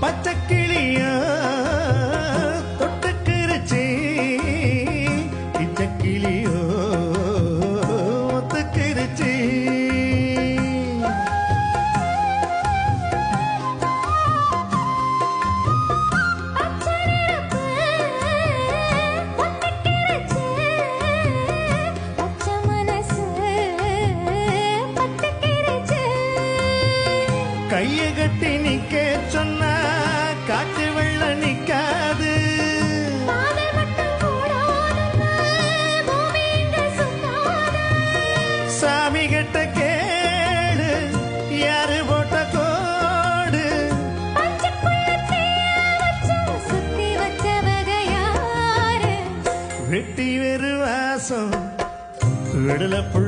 பச்சக்கிளியா தொட்டுக்கிருச்சி இச்சக்கிளியோ ஒத்துக்கிருச்சி கைய கட்டி நிக்க சொன்னா காட்டு வெள்ள நிக்காது சாமி கிட்ட கேளு யாரு போட்ட கோடு வெட்டி வெறு வாசம் விடல புள்ள